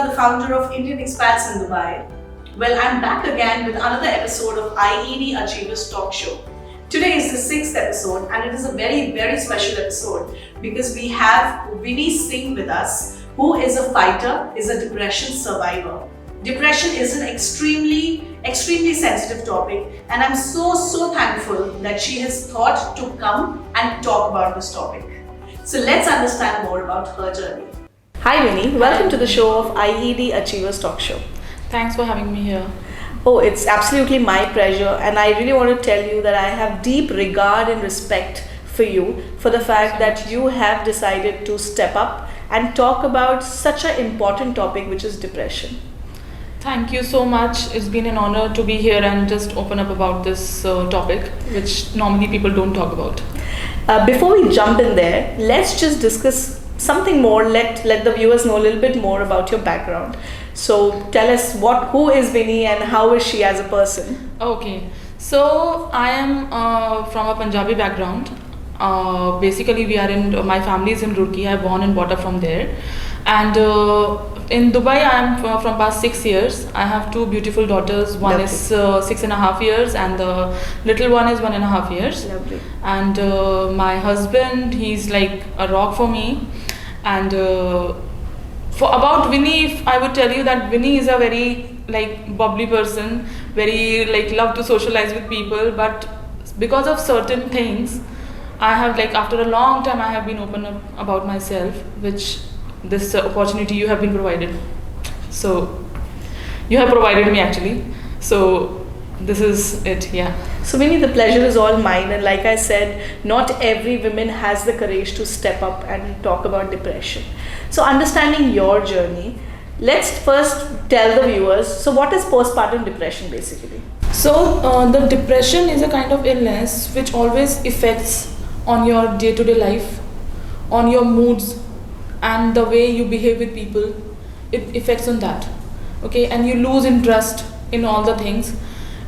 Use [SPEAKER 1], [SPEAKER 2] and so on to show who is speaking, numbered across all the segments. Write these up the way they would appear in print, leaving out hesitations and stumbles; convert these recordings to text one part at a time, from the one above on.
[SPEAKER 1] the founder of Indian Expats in Dubai. Well, I'm back again with another episode of IED Achievers Talk Show. Today is the 6th episode and it is a very, very special episode because we have Winnie Singh with us, who is a fighter, is a depression survivor. Depression is an extremely sensitive topic, and I'm so thankful that she has thought to come and talk about this topic. So let's understand more about her journey. Hi Winnie, welcome to the show of IED Achievers Talk Show.
[SPEAKER 2] Thanks for having me here.
[SPEAKER 1] Oh, it's absolutely my pleasure, and I really want to tell you that I have deep regard and respect for you for the fact that you have decided to step up and talk about such an important topic, which is depression.
[SPEAKER 2] Thank you so much. It's been an honor to be here and just open up about this topic, which normally people don't talk about.
[SPEAKER 1] Before we jump in there, let's just discuss something more. Let the viewers know a little bit more about your background. So tell us who is Winnie and how is she as a person?
[SPEAKER 2] Okay, so I am from a Punjabi background. Basically, my family is in Roorkee. I born and brought up from there, and in Dubai I am from past 6 years. I have two beautiful daughters. One is 6.5 years, and the little one is 1.5 years.
[SPEAKER 1] Lovely.
[SPEAKER 2] And my husband, he's like a rock for me. And for about Winnie, I would tell you that Winnie is a very bubbly person, very love to socialize with people, but because of certain things, I have after a long time I have been open up about myself, which this opportunity you have been provided. So you have provided me actually. So this is it, yeah.
[SPEAKER 1] So Winnie, the pleasure is all mine, and like I said, not every woman has the courage to step up and talk about depression. So understanding your journey, let's first tell the viewers, so what is postpartum depression basically?
[SPEAKER 2] So the depression is a kind of illness which always affects on your day-to-day life, on your moods and the way you behave with people. It affects on that, okay, and you lose interest in all the things.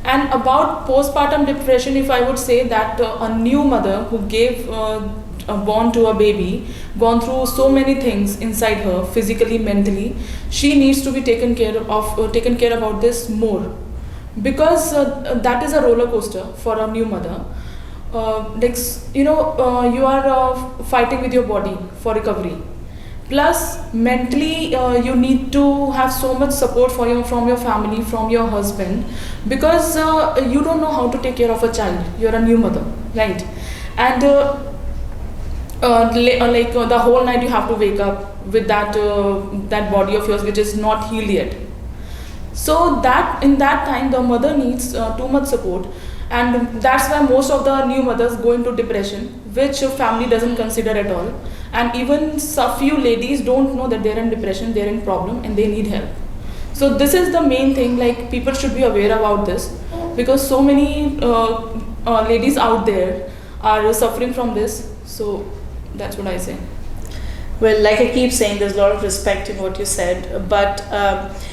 [SPEAKER 2] And about postpartum depression, if I would say that a new mother who gave born to a baby, gone through so many things inside her, physically, mentally, she needs to be taken care about this more, because that is a roller coaster for a new mother. You are fighting with your body for recovery. Plus, mentally, you need to have so much support from your family, from your husband, because you don't know how to take care of a child. You're a new mother, right? And the whole night you have to wake up with that body of yours which is not healed yet. So that in that time, the mother needs too much support. And that's why most of the new mothers go into depression, which family doesn't consider at all. And even so few ladies don't know that they're in depression, they're in problem, and they need help. So this is the main thing. People should be aware about this, because so many ladies out there are suffering from this. So that's what I say.
[SPEAKER 1] Well, like I keep saying, there's a lot of respect in what you said, but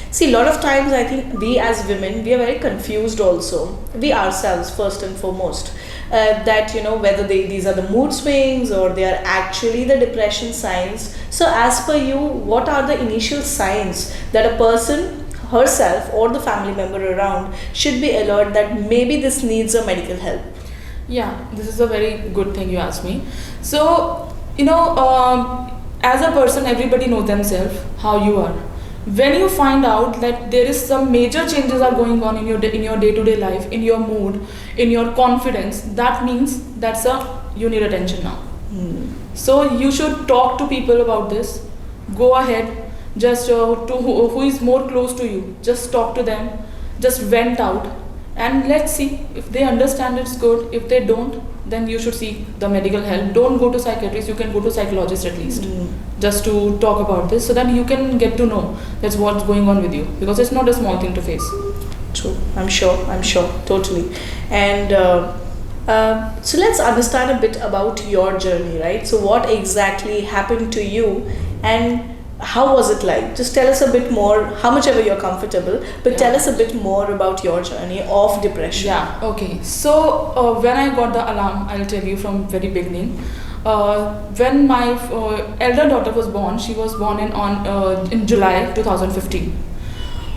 [SPEAKER 1] see, a lot of times I think we as women, we are very confused also. We ourselves, first and foremost, that whether these are the mood swings or they are actually the depression signs. So as per you, what are the initial signs that a person herself or the family member around should be alert that maybe this needs a medical help?
[SPEAKER 2] Yeah, this is a very good thing you asked me. So, as a person, everybody knows themselves how you are. When you find out that there is some major changes are going on in your day-to-day life, in your mood, in your confidence, that means you need attention now. So you should talk to people about this. Go ahead, just to who is more close to you, just talk to them, just vent out, and let's see if they understand it's good. If they don't, then you should seek the medical help. Don't go to psychiatrist, you can go to psychologist at least, just to talk about this, so that you can get to know that's what's going on with you, because it's not a small thing to face.
[SPEAKER 1] True, I'm sure, totally. And so let's understand a bit about your journey, right? So what exactly happened to you and how was it like? Just tell us a bit more, how much ever you're comfortable, but tell us a bit more about your journey of depression.
[SPEAKER 2] Yeah, okay. So when I got the alarm, I'll tell you from very beginning. when my elder daughter was born, she was born in July 2015.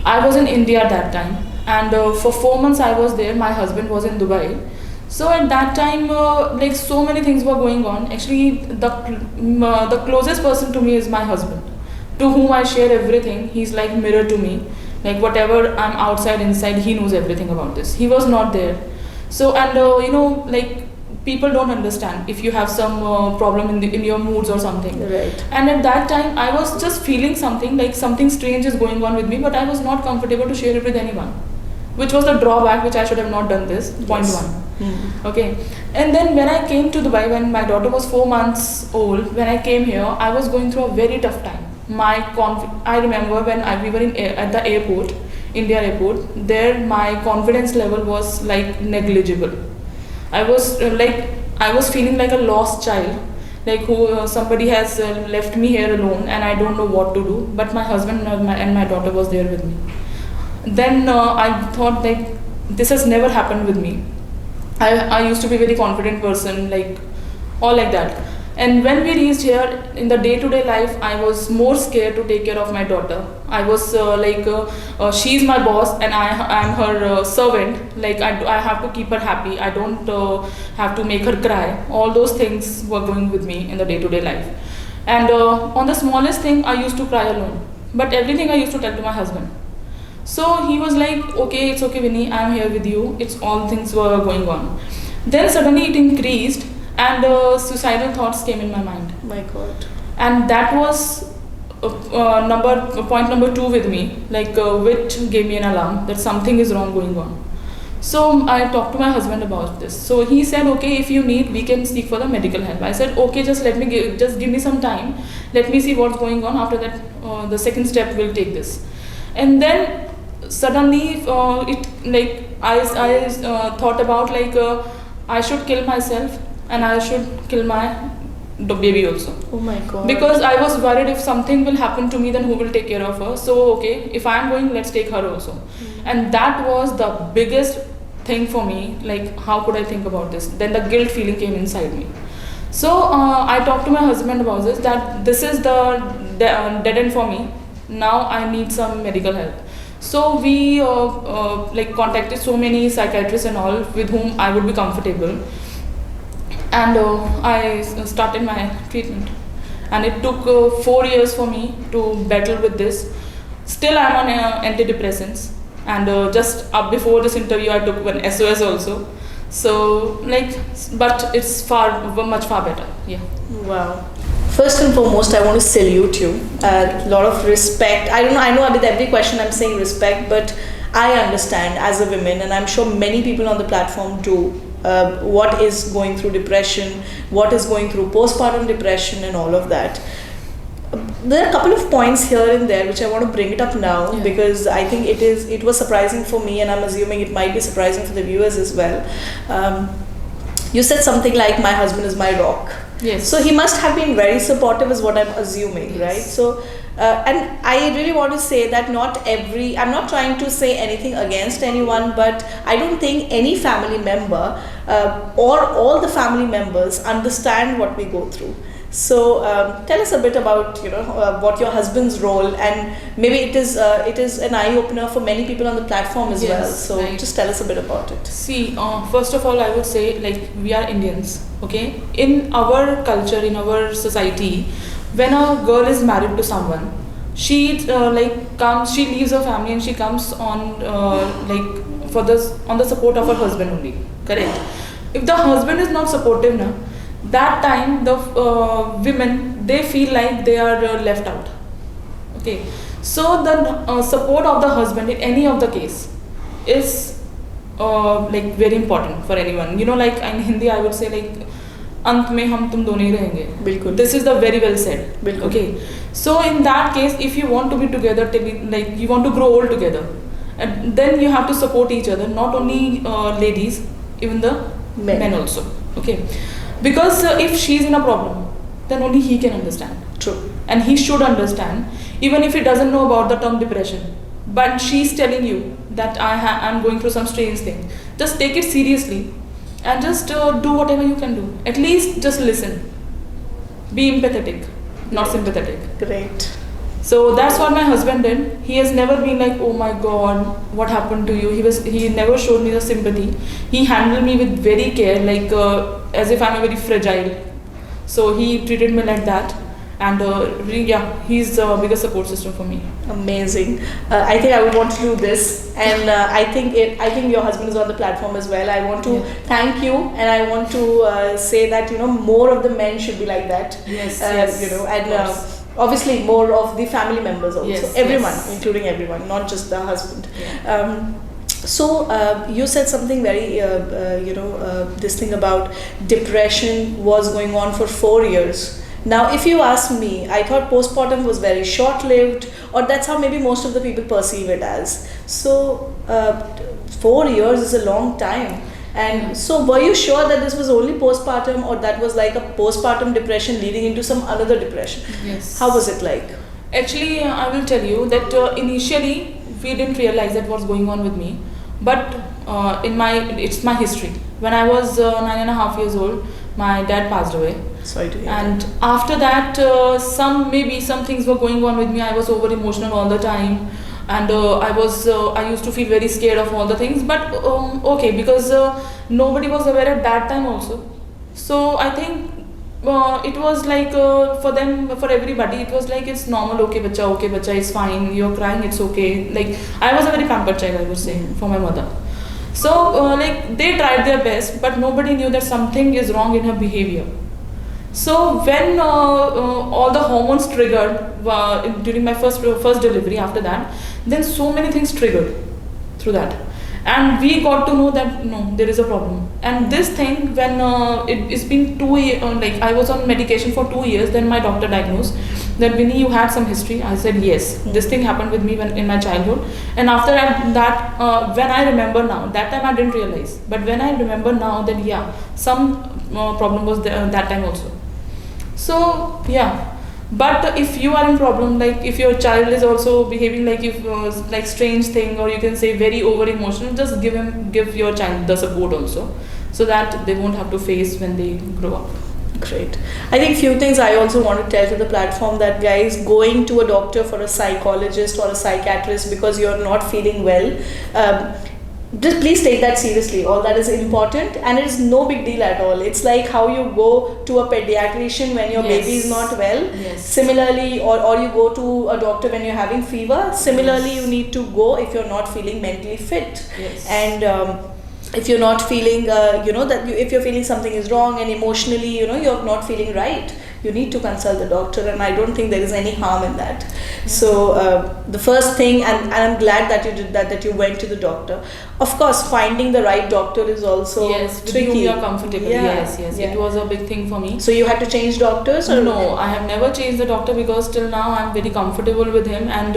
[SPEAKER 2] I was in India at that time, and for 4 months I was there. My husband was in Dubai. So at that time, like so many things were going on. Actually, the closest person to me is my husband, to whom I share everything. He's like mirror to me. Like whatever I'm outside, inside, he knows everything about this. He was not there. So and like people don't understand if you have some problem in your moods or something.
[SPEAKER 3] Right.
[SPEAKER 2] And at that time, I was just feeling something like something strange is going on with me, but I was not comfortable to share it with anyone, which was the drawback, which I should have not done this. Point
[SPEAKER 3] Yes.
[SPEAKER 2] one. Okay. And then when I came to Dubai, when my daughter was 4 months old, when I came here, I was going through a very tough time. I remember when we were at the airport, India airport. There, my confidence level was like negligible. I was feeling like a lost child, like who somebody has left me here alone, and I don't know what to do. But my husband and my daughter was there with me. Then I thought like this has never happened with me. I used to be a very confident person, like all like that. And when we reached here, in the day-to-day life, I was more scared to take care of my daughter. I was she's my boss and I'm her servant. Like I have to keep her happy. I don't have to make her cry. All those things were going with me in the day-to-day life. And on the smallest thing, I used to cry alone. But everything I used to tell to my husband. So he was like, okay, it's okay, Winnie, I'm here with you. It's all things were going on. Then suddenly it increased, and suicidal thoughts came in my mind.
[SPEAKER 3] My God.
[SPEAKER 2] And that was point number 2 with me, like which gave me an alarm that something is wrong going on. So I talked to my husband about this. So he said, okay, if you need, we can seek for the medical help. I said, okay, just give me some time. Let me see what's going on. After that, the second step will take this. And then suddenly I thought about I should kill myself and I should kill my baby also.
[SPEAKER 3] Oh my God.
[SPEAKER 2] Because I was worried if something will happen to me, then who will take care of her? So okay, if I am going, let's take her also. And that was the biggest thing for me. Like, how could I think about this? Then the guilt feeling came inside me. So I talked to my husband about this, that this is the dead end for me. Now I need some medical help. So we contacted so many psychiatrists and all with whom I would be comfortable. And I started my treatment. And it took 4 years for me to battle with this. Still I'm on antidepressants. And just up before this interview, I took one SOS also. So but it's much far better. Yeah.
[SPEAKER 3] Wow. First and foremost, I want to salute you. A lot of respect. I know with every question I'm saying respect, but I understand as a woman, and I'm sure many people on the platform do, what is going through depression, what is going through postpartum depression and all of that. There are a couple of points here and there which I want to bring it up now, because I think it was surprising for me, and I'm assuming it might be surprising for the viewers as well. You said something like, my husband is my rock.
[SPEAKER 2] Yes.
[SPEAKER 3] So he must have been very supportive is what I'm assuming, right? So and I really want to say that I'm not trying to say anything against anyone, but I don't think any family member or all the family members understand what we go through. So tell us a bit about what your husband's role, and maybe it is an eye opener for many people on the platform as well. So just tell us a bit about it.
[SPEAKER 2] See, first of all, I would say we are Indians. Okay, in our culture, in our society, when a girl is married to someone, she she leaves her family and she comes on on the support of her husband only. Correct. If the husband is not supportive now, that time the women, they feel like they are left out. Okay, so the support of the husband in any of the case is very important for anyone. Like in Hindi I would say अंत में हम तुम दोनों ही रहेंगे.
[SPEAKER 3] बिल्कुल.
[SPEAKER 2] This is the very well said.
[SPEAKER 3] बिल्कुल.
[SPEAKER 2] Okay, so in that case, if you want to be together, you want to grow old together, and then you have to support each other, not only ladies, even the men also. Okay, because if she's in a problem, then only he can understand.
[SPEAKER 3] True.
[SPEAKER 2] And he should understand, even if he doesn't know about the term depression, but she's telling you that I'm going through some strange thing. Just take it seriously and just do whatever you can do. At least just listen. be empathetic, not sympathetic.
[SPEAKER 3] Great.
[SPEAKER 2] So that's what my husband did. He has never been like, oh my God, what happened to you? He never showed me the sympathy. He handled me with very care, like as if I'm a very fragile. So he treated me like that, and really, yeah, he's the biggest support system for me.
[SPEAKER 3] Amazing. I think I would want to do this, and I think your husband is on the platform as well. I want to thank you, and I want to say that more of the men should be like that.
[SPEAKER 2] Yes,
[SPEAKER 3] Obviously more of the family members also.
[SPEAKER 2] Yes,
[SPEAKER 3] everyone,
[SPEAKER 2] yes.
[SPEAKER 3] including everyone, not just the husband.
[SPEAKER 2] Yeah.
[SPEAKER 3] So you said something very, this thing about depression was going on for 4 years. Now, if you ask me, I thought postpartum was very short-lived, or that's how maybe most of the people perceive it as. So 4 years is a long time. And so were you sure that this was only postpartum, or that was like a postpartum depression leading into some another depression?
[SPEAKER 2] Yes.
[SPEAKER 3] How was it like?
[SPEAKER 2] Actually, I will tell you that initially we didn't realize that what's going on with me. But it's my history. When I was 9.5 years old, my dad passed away.
[SPEAKER 3] Sorry to hear
[SPEAKER 2] And
[SPEAKER 3] that.
[SPEAKER 2] after that, some things were going on with me. I was over emotional all the time, and I used to feel very scared of all the things. But okay, because nobody was aware at that time also. So I think it was like for everybody, it was like it's normal. Okay, bacha, it's fine. You're crying, it's okay. Like I was a very pampered child, I would say, for my mother. So like they tried their best, but nobody knew that something is wrong in her behavior. So when all the hormones triggered during my first delivery, after that, then so many things triggered through that, and we got to know that no, there is a problem. And this thing, when it's been 2 years, like I was on medication for 2 years, then my doctor diagnosed that, Winnie, you had some history. I said yes, this thing happened with me in my childhood. And after that, when I remember now, that time I didn't realize, but when I remember now, that yeah, some problem was there that time also. So yeah, but if you are in problem, like if your child is also behaving like if like strange thing, or you can say very over emotional, just give your child the support also, so that they won't have to face when they grow up.
[SPEAKER 3] Great. I think few things I also want to tell to the platform, that guys, going to a doctor, for a psychologist or a psychiatrist because you're not feeling well, just please take that seriously. All that is important, and it is no big deal at all. It's like how you go to a pediatrician when your baby is not well.
[SPEAKER 2] Yes.
[SPEAKER 3] Similarly, or you go to a doctor when you're having fever. Similarly, you need to go if you're not feeling mentally fit.
[SPEAKER 2] Yes.
[SPEAKER 3] And if you're not feeling, if you're feeling something is wrong, and emotionally, you're not feeling right, you need to consult the doctor, and I don't think there is any harm in that. So the first thing, and I'm glad that you did that you went to the doctor. Of course, finding the right doctor is also
[SPEAKER 2] With
[SPEAKER 3] tricky.
[SPEAKER 2] whom you are comfortable.
[SPEAKER 3] Yeah,
[SPEAKER 2] Yes.
[SPEAKER 3] yeah.
[SPEAKER 2] It was a big thing for me.
[SPEAKER 3] So you had to change doctors, or
[SPEAKER 2] No, I have never changed the doctor, because till now I'm very comfortable with him. And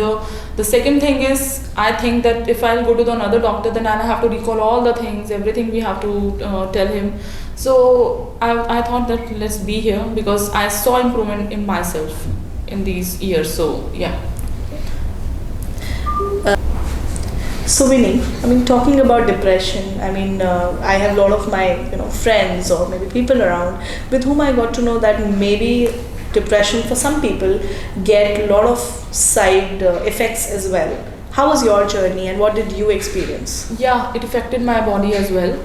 [SPEAKER 2] the second thing is, I think that if I'll go to another doctor, then I'll have to recall all the things, everything we have to tell him. So I thought that let's be here, because I saw improvement in myself in these years. So yeah.
[SPEAKER 3] So Winnie, talking about depression, I have a lot of my friends, or maybe people around with whom I got to know that maybe depression for some people get a lot of side effects as well. How was your journey, and what did you experience?
[SPEAKER 2] Yeah, it affected my body as well,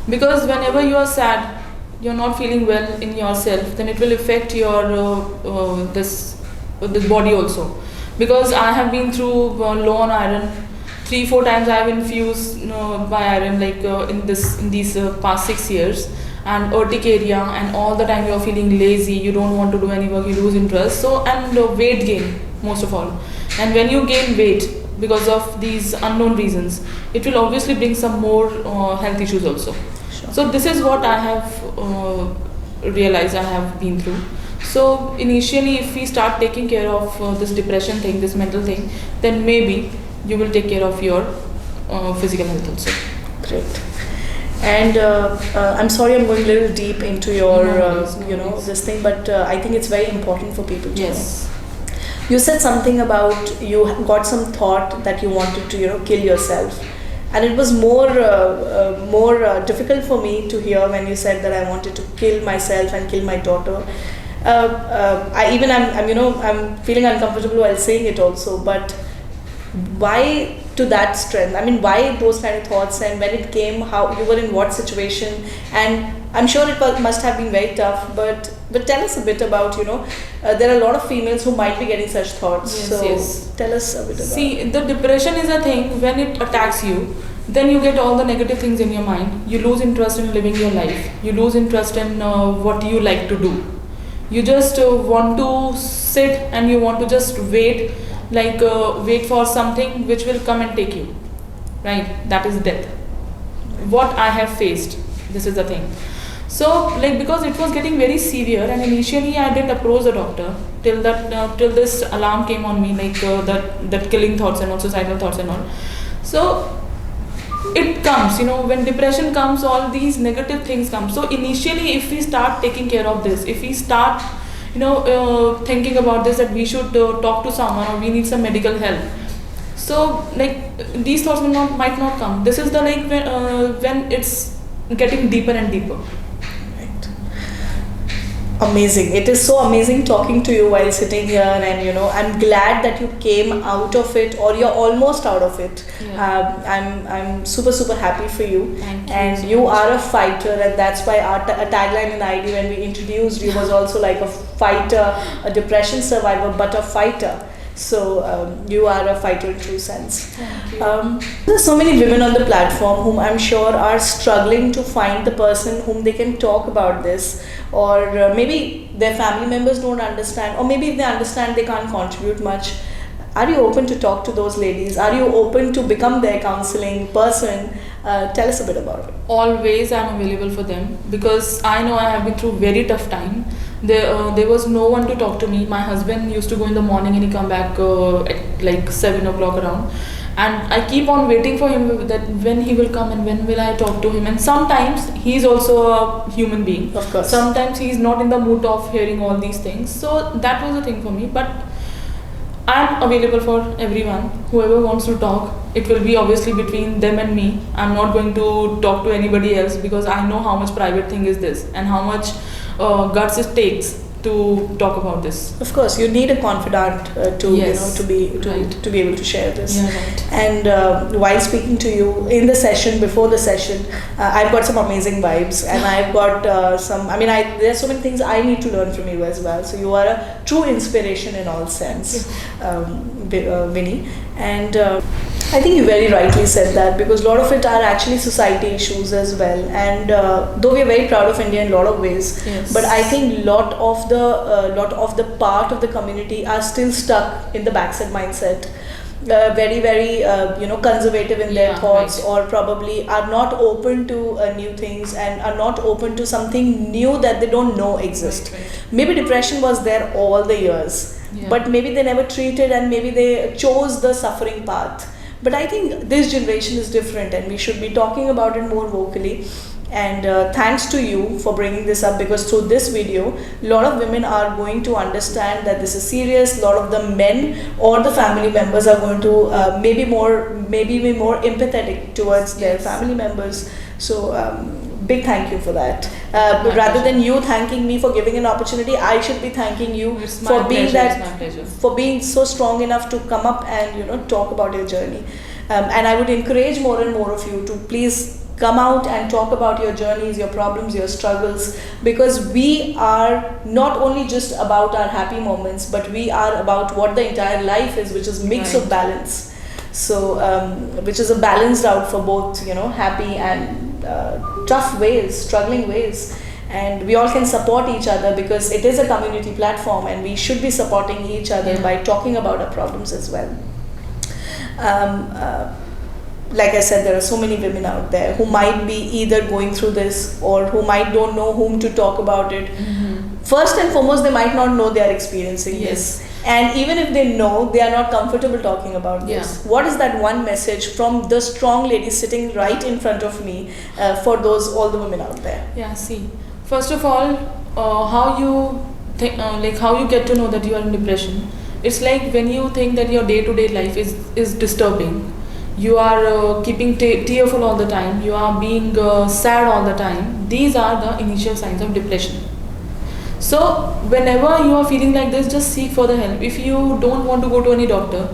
[SPEAKER 2] because whenever you are sad, you're not feeling well in yourself, then it will affect your this body also. Because I have been through low on iron. 3-4 times I have infused by iron, like in these past 6 years, and urticaria, and all the time you are feeling lazy, you don't want to do any work, you lose interest. So, and weight gain most of all. And when you gain weight because of these unknown reasons, it will obviously bring some more health issues also.
[SPEAKER 3] Sure.
[SPEAKER 2] So this is what I have realized I have been through. So initially, if we start taking care of this depression thing, this mental thing, then maybe you will take care of your physical health also.
[SPEAKER 3] Great. And I'm sorry, I'm going a little deep into your, this thing, but I think it's very important for people to know. You said something about you got some thought that you wanted to, kill yourself, and it was more difficult for me to hear when you said that I wanted to kill myself and kill my daughter. I'm feeling uncomfortable while saying it also, but why to that strength? I mean, why those kind of thoughts? And when it came, how you were in what situation? And I'm sure must have been very tough. But tell us a bit about, there are a lot of females who might be getting such thoughts.
[SPEAKER 2] Yes,
[SPEAKER 3] so
[SPEAKER 2] yes.
[SPEAKER 3] tell us a bit about.
[SPEAKER 2] See, the depression is a thing. When it attacks you, then you get all the negative things in your mind. You lose interest in living your life. You lose interest in what you like to do. You just want to sit and you want to just wait, wait for something which will come and take you. Right? That is death. What I have faced. This is the thing. So, because it was getting very severe, and initially I didn't approach the doctor till this alarm came on me, that killing thoughts and all, suicidal thoughts and all. So it comes, when depression comes, all these negative things come. So initially, if we start taking care of this, if we start, thinking about this, that we should talk to someone or we need some medical help. So these thoughts might not come. This is the when it's getting deeper and deeper.
[SPEAKER 3] Amazing. It is so amazing talking to you while sitting here, and I'm glad that you came out of it, or you're almost out of it.
[SPEAKER 2] Yeah.
[SPEAKER 3] I'm super happy for you.
[SPEAKER 2] Thank you
[SPEAKER 3] And
[SPEAKER 2] so
[SPEAKER 3] you
[SPEAKER 2] much.
[SPEAKER 3] are a fighter, and that's why our a tagline in IED when we introduced you was also like a fighter, a depression survivor, but a fighter. So you are a fighter in true sense.
[SPEAKER 2] Thank you.
[SPEAKER 3] There are so many women on the platform whom I'm sure are struggling to find the person whom they can talk about this, or maybe their family members don't understand, or maybe if they understand they can't contribute much. Are you open to talk to those ladies? Are you open to become their counseling person? Tell us a bit about it.
[SPEAKER 2] Always I'm available for them, because I know I have been through very tough time. There was no one to talk to me. My husband used to go in the morning and he come back at 7 o'clock around, and I keep on waiting for him, that when he will come and when will I talk to him. And sometimes he's also a human being.
[SPEAKER 3] Of course.
[SPEAKER 2] Sometimes he's not in the mood of hearing all these things. So that was the thing for me. But I'm available for everyone, whoever wants to talk. It will be obviously between them and me. I'm not going to talk to anybody else, because I know how much private thing is this, and how much guts it takes to talk about this.
[SPEAKER 3] Of course, you need a confidant to
[SPEAKER 2] Yes.
[SPEAKER 3] to be able to share this.
[SPEAKER 2] Yeah, right.
[SPEAKER 3] And while speaking to you in the session, before the session, I've got some amazing vibes, and I've got some. I mean, there's so many things I need to learn from you as well. So you are a true inspiration in all sense, Winnie. And I think you very rightly said that, because a lot of it are actually society issues as well. And though we are very proud of India in a lot of ways,
[SPEAKER 2] Yes.
[SPEAKER 3] but I think lot of the part of the community are still stuck in the backside mindset. Very conservative in their
[SPEAKER 2] Yeah,
[SPEAKER 3] thoughts,
[SPEAKER 2] right.
[SPEAKER 3] or probably are not open to new things, and are not open to something new that they don't know exist.
[SPEAKER 2] Right.
[SPEAKER 3] Maybe depression was there all the years,
[SPEAKER 2] Yeah.
[SPEAKER 3] but maybe they never treated, and maybe they chose the suffering path. But I think this generation is different, and we should be talking about it more vocally. And thanks to you for bringing this up, because through this video, a lot of women are going to understand that this is serious. A lot of the men or the family members are going to maybe be more empathetic towards their
[SPEAKER 2] Yes.
[SPEAKER 3] family members. So big thank you for that.
[SPEAKER 2] My
[SPEAKER 3] Rather
[SPEAKER 2] pleasure.
[SPEAKER 3] than you thanking me for giving an opportunity, I should be thanking you
[SPEAKER 2] It's my
[SPEAKER 3] for being
[SPEAKER 2] pleasure,
[SPEAKER 3] that,
[SPEAKER 2] it's my pleasure.
[SPEAKER 3] for being so strong enough to come up and talk about your journey. And I would encourage more and more of you to please come out and talk about your journeys, your problems, your struggles, because we are not only just about our happy moments, but we are about what the entire life is, which is mix of
[SPEAKER 2] Right.
[SPEAKER 3] balance. So which is a balanced out for both happy and tough ways, struggling ways. And we all can support each other, because it is a community platform, and we should be supporting each other
[SPEAKER 2] Yeah.
[SPEAKER 3] by talking about our problems as well. Like I said, there are so many women out there who might be either going through this, or who might don't know whom to talk about it. First and foremost, they might not know they are experiencing
[SPEAKER 2] Yes.
[SPEAKER 3] this. And even if they know, they are not comfortable talking about this.
[SPEAKER 2] Yeah.
[SPEAKER 3] What is that one message from the strong lady sitting right in front of me for all the women out there?
[SPEAKER 2] Yeah, see, first of all, how you how you get to know that you are in depression. It's like when you think that your day-to-day life is disturbing. You are keeping tearful all the time. You are being sad all the time. These are the initial signs of depression. So whenever you are feeling like this, just seek for the help. If you don't want to go to any doctor,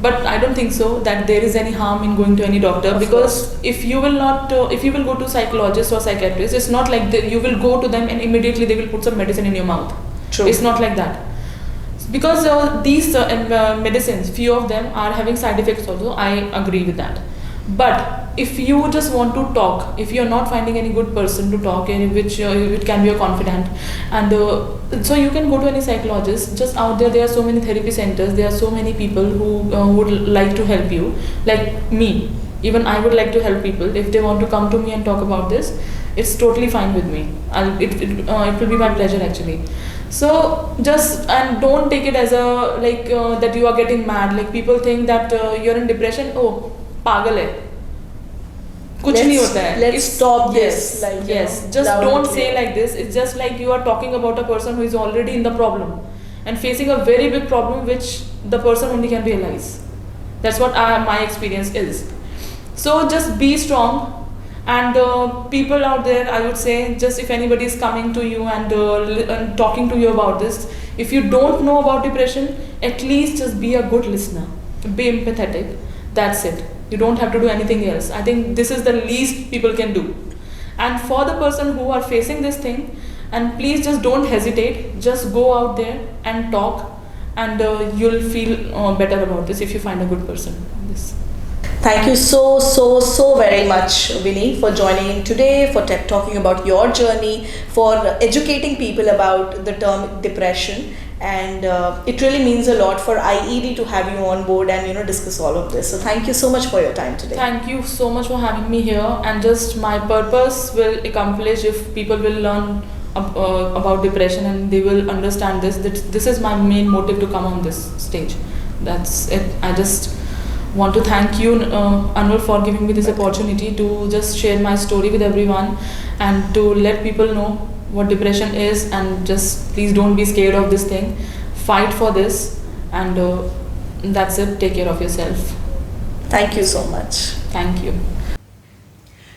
[SPEAKER 2] but I don't think so that there is any harm in going to any doctor,
[SPEAKER 3] Of
[SPEAKER 2] because
[SPEAKER 3] course.
[SPEAKER 2] if you will not, if you will go to psychologist or psychiatrist, it's not like you will go to them and immediately they will put some medicine in your mouth.
[SPEAKER 3] True.
[SPEAKER 2] It's not like that, because these medicines, few of them are having side effects also. I agree with that. But if you just want to talk, if you're not finding any good person to talk in which it can be a confidant, and so you can go to any psychologist. Just out there are so many therapy centers, there are so many people who would like to help you, like me. Even I would like to help people. If they want to come to me and talk about this, it's totally fine with me. It will be my pleasure actually. So just, and don't take it as a like that you are getting mad. Like people think that you're in depression. Oh, pagal hai. कुछ नहीं होता है.
[SPEAKER 3] Let's stop this.
[SPEAKER 2] Yes,
[SPEAKER 3] Like,
[SPEAKER 2] yes. Just
[SPEAKER 3] loud and
[SPEAKER 2] don't say
[SPEAKER 3] clear.
[SPEAKER 2] like this. It's just like you are talking about a person who is already in the problem and facing a very big problem which the person only can realize. That's what my experience is. So just be strong. And people out there, I would say, just if anybody is coming to you and talking to you about this, if you don't know about depression, at least just be a good listener. Be empathetic. That's it. You don't have to do anything else. I think this is the least people can do. And for the person who are facing this thing, and please just don't hesitate. Just go out there and talk, and you'll feel better about this if you find a good person. This.
[SPEAKER 3] Thank you so very much, Winnie, for joining in today, for talking about your journey, for educating people about the term depression. And it really means a lot for IED to have you on board and discuss all of this. So thank you so much for your time today.
[SPEAKER 2] Thank you so much for having me here. And just my purpose will accomplish if people will learn about depression and they will understand this. That this is my main motive to come on this stage. That's it. I just want to thank you, Anwar, for giving me this opportunity to just share my story with everyone and to let people know what depression is. And just please don't be scared of this thing. Fight for this, and that's it. Take care of yourself.
[SPEAKER 3] Thank you so much.
[SPEAKER 2] Thank you.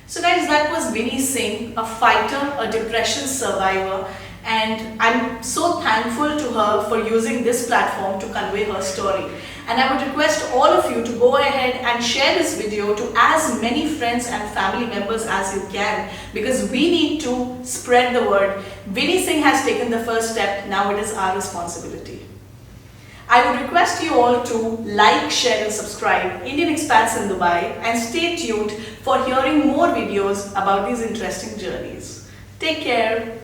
[SPEAKER 1] So guys, that was Winnie Singh, a fighter, a depression survivor, and I'm so thankful to her for using this platform to convey her story. And I would request all of you to go ahead and share this video to as many friends and family members as you can, because we need to spread the word. Winnie Singh has taken the first step, now it is our responsibility. I would request you all to like, share and subscribe Indian Expats in Dubai, and stay tuned for hearing more videos about these interesting journeys. Take care.